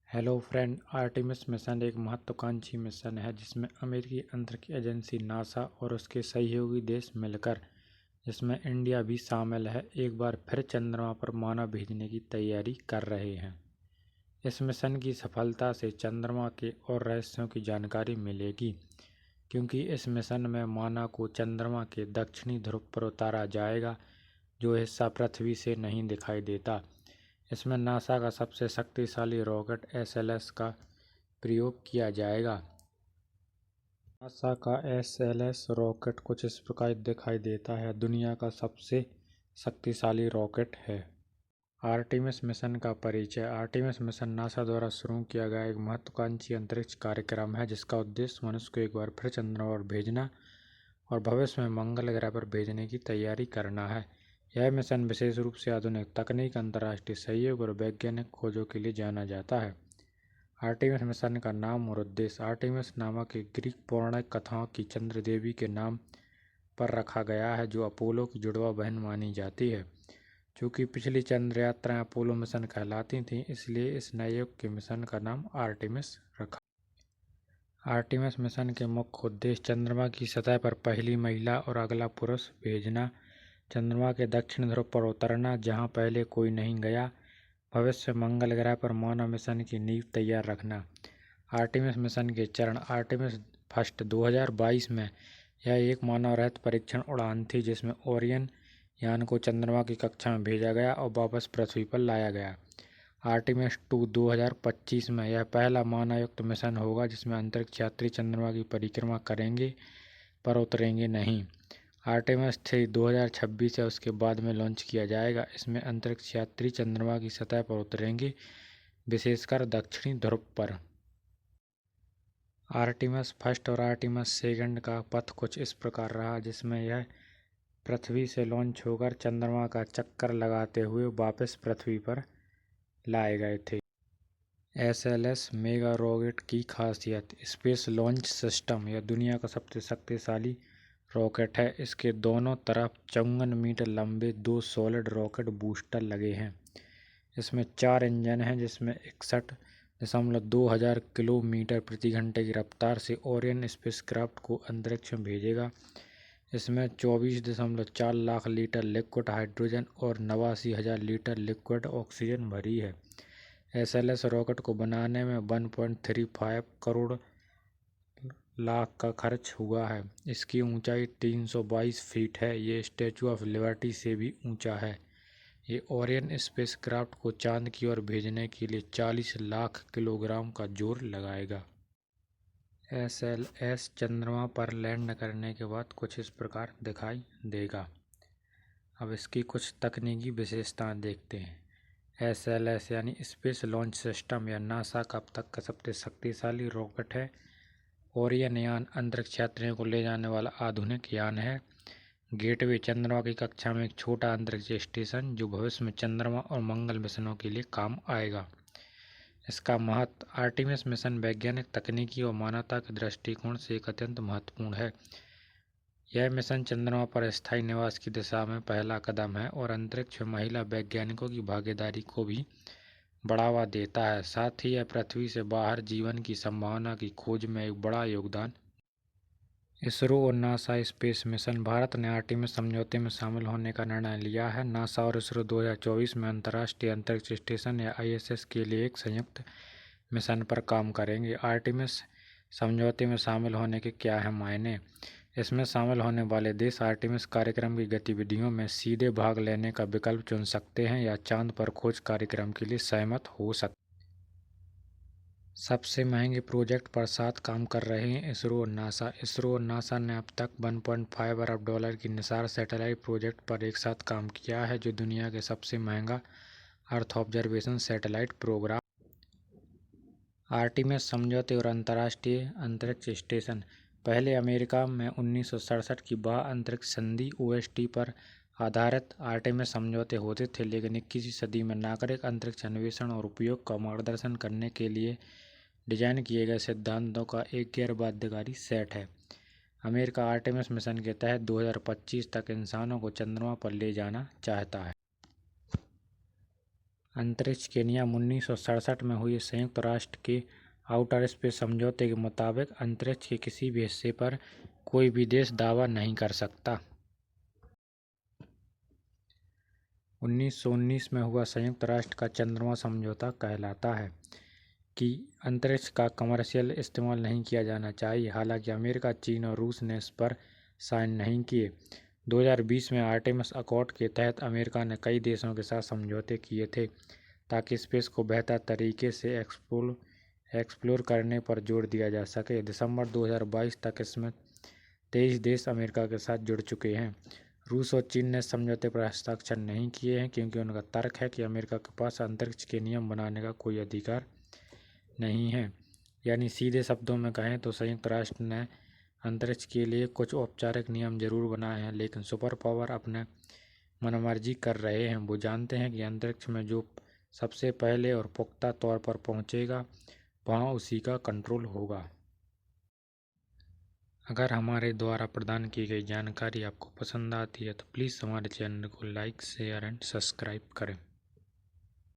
Hello friend, Artemis mission एक महत्वाकांक्षी mission है जिसमें अमेरिकी अंतरिक्ष एजेंसी नासा और उसके सहयोगी देश मिलकर, जिसमें इंडिया भी शामिल है, एक बार फिर चंद्रमा पर मानव भेजने की तैयारी कर रहे हैं। इस मिशन की सफलता से चंद्रमा के और रहस्यों की जानकारी मिलेगी, क्योंकि इस मिशन में मानव को चंद्रमा के दक्षिणी ध्रुव पर उतारा जाएगा, जो हिस्सा पृथ्वी से नहीं दिखाई देता। इसमें नासा का सबसे शक्तिशाली रॉकेट SLS का प्रयोग किया जाएगा। नासा का SLS रॉकेट कुछ इस प्रकार दिखाई देता है। दुनिया का सबसे शक्तिशाली रॉकेट है। आर्टेमिस मिशन का परिचय। आर्टेमिस मिशन नासा द्वारा शुरू किया गया एक महत्वाकांक्षी अंतरिक्ष कार्यक्रम है, जिसका उद्देश्य मनुष्य को एक बार फिर चंद्रमा पर भेजना और भविष्य में मंगल ग्रह पर भेजने की तैयारी करना है। यह मिशन विशेष रूप से आधुनिक तकनीक, अंतर्राष्ट्रीय सहयोग और वैज्ञानिक खोजों के लिए जाना जाता है। आर्टेमिस मिशन का नाम और उद्देश्य। आर्टेमिस नामक एक ग्रीक पौराणिक कथाओं की चंद्र देवी के नाम पर रखा गया है, जो अपोलो की जुड़वा बहन मानी जाती है। चूँकि पिछली चंद्र यात्राएं अपोलो मिशन कहलाती थीं, इसलिए इस नए युग के मिशन का नाम आर्टेमिस रखा। आर्टेमिस मिशन के मुख्य उद्देश्य: चंद्रमा की सतह पर पहली महिला और अगला पुरुष भेजना, चंद्रमा के दक्षिण ध्रुव पर उतरना जहां पहले कोई नहीं गया, भविष्य में मंगल ग्रह पर मानव मिशन की नींव तैयार रखना। आर्टेमिस मिशन के चरण। आर्टेमिस फर्स्ट 2022 में यह एक मानव रहित परीक्षण उड़ान थी, जिसमें ओरियन यान को चंद्रमा की कक्षा में भेजा गया और वापस पृथ्वी पर लाया गया। आर्टेमिस 2 2025 में यह पहला मानवयुक्त मिशन होगा, जिसमें अंतरिक्ष यात्री चंद्रमा की परिक्रमा करेंगे पर उतरेंगे नहीं। आर्टेमिस 3 2026 है, उसके बाद में लॉन्च किया जाएगा। इसमें अंतरिक्ष यात्री चंद्रमा की सतह पर उतरेंगे, विशेषकर दक्षिणी ध्रुव पर। आर्टेमिस फर्स्ट और आर्टेमिस सेकंड का पथ कुछ इस प्रकार रहा, जिसमें यह पृथ्वी से लॉन्च होकर चंद्रमा का चक्कर लगाते हुए वापस पृथ्वी पर लाए गए थे। SLS मेगा रॉकेट की खासियत। Space launch system. यह दुनिया का सबसे शक्तिशाली रॉकेट है। इसके दोनों तरफ 54 मीटर लंबे 2 सॉलिड रॉकेट बूस्टर लगे हैं। इसमें 4 इंजन हैं, जिसमें 61.2 हजार किलोमीटर प्रति घंटे की रफ्तार से ओरियन स्पेसक्राफ्ट को अंतरिक्ष में भेजेगा। इसमें 24.4 लाख लीटर लिक्विड हाइड्रोजन और 89,000 लीटर लिक्विड ऑक्सीजन भरी है। SLS रॉकेट को बनाने में 1.35 करोड़ लाख का खर्च हुआ है। इसकी ऊंचाई 322 फीट है। ये स्टैचू ऑफ लिबर्टी से भी ऊंचा है। ये ओरियन स्पेसक्राफ्ट को चांद की ओर भेजने के लिए 40 लाख किलोग्राम का जोर लगाएगा। SLS चंद्रमा पर लैंड करने के बाद कुछ इस प्रकार दिखाई देगा। अब इसकी कुछ तकनीकी विशेषताएं देखते हैं। SLS यानी स्पेस लॉन्च सिस्टम, या नासा का अब तक का सबसे शक्तिशाली रॉकेट है। ओरियन यान अंतरिक्ष यात्रियों को ले जाने वाला आधुनिक यान है। गेटवे, चंद्रमा की कक्षा में एक छोटा अंतरिक्ष स्टेशन, जो भविष्य में चंद्रमा और मंगल मिशनों के लिए काम आएगा। इसका महत्व। आर्टेमिस मिशन वैज्ञानिक, तकनीकी और मानवता के दृष्टिकोण से एक अत्यंत महत्वपूर्ण है। यह मिशन चंद्रमा पर स्थायी निवास की दिशा में पहला कदम है और अंतरिक्ष में महिला वैज्ञानिकों की भागीदारी को भी बढ़ावा देता है। साथ ही यह पृथ्वी से बाहर जीवन की संभावना की खोज में एक बड़ा योगदान। इसरो और नासा स्पेस मिशन। भारत ने आर्टेमिस समझौते में शामिल होने का निर्णय लिया है। नासा और इसरो 2024 में अंतर्राष्ट्रीय अंतरिक्ष स्टेशन या ISS के लिए एक संयुक्त मिशन पर काम करेंगे। आर्टेमिस समझौते में शामिल होने के क्या हैं मायने। इसमें शामिल होने वाले देश आर्टेमिस कार्यक्रम की गतिविधियों में सीधे भाग लेने का विकल्प चुन सकते हैं या चांद पर खोज कार्यक्रम के लिए सहमत हो सकते हैं। सबसे महंगे प्रोजेक्ट पर साथ काम कर रहे हैं इसरो और नासा। इसरो और नासा ने अब तक 1.5 अरब डॉलर की निसार सैटेलाइट प्रोजेक्ट पर एक साथ काम किया है, जो दुनिया के सबसे महंगा earth observation satellite program. Artemis समझौते और अंतर्राष्ट्रीय अंतरिक्ष स्टेशन। पहले अमेरिका में 1967 की बाह्य अंतरिक्ष संधि OST पर आधारित आर्टेमिस समझौते होते थे, लेकिन 21वीं सदी में नागरिक अंतरिक्ष अन्वेषण और उपयोग का मार्गदर्शन करने के लिए डिजाइन किए गए सिद्धांतों का एक गैर बाध्यकारी सेट है। अमेरिका आर्टेमिस मिशन के तहत 2025 तक इंसानों को चंद्रमा पर ले जाना चाहता है। अंतरिक्ष के नियम 1967 में हुए संयुक्त राष्ट्र के आउटर स्पेस समझौते के मुताबिक अंतरिक्ष के किसी भी हिस्से पर कोई भी देश दावा नहीं कर सकता। 1919 में हुआ संयुक्त राष्ट्र का चंद्रमा समझौता कहलाता है कि अंतरिक्ष का कमर्शियल इस्तेमाल नहीं किया जाना चाहिए। हालांकि अमेरिका, चीन और रूस ने इस पर साइन नहीं किए। 2020 में आर्टेमिस अकॉर्ड के तहत अमेरिका ने कई देशों के साथ समझौते किए थे ताकि स्पेस को बेहतर तरीके से एक्सप्लोर करने पर जोर दिया जा सके। दिसंबर 2022 तक इसमें 23 देश अमेरिका के साथ जुड़ चुके हैं। रूस और चीन ने समझौते पर हस्ताक्षर नहीं किए हैं क्योंकि उनका तर्क है कि अमेरिका के पास अंतरिक्ष के नियम बनाने का कोई अधिकार नहीं है। यानी सीधे शब्दों में कहें तो संयुक्त राष्ट्र ने अंतरिक्ष के लिए कुछ औपचारिक नियम जरूर बनाए हैं, लेकिन सुपर पावर अपने मनमर्जी कर रहे हैं। वो जानते हैं कि अंतरिक्ष में जो सबसे पहले और पुख्ता तौर पर पहुंचेगा वहां उसी का कंट्रोल होगा। अगर हमारे द्वारा प्रदान की गई जानकारी आपको पसंद आती है तो प्लीज़ हमारे चैनल को लाइक, शेयर एंड सब्सक्राइब करें।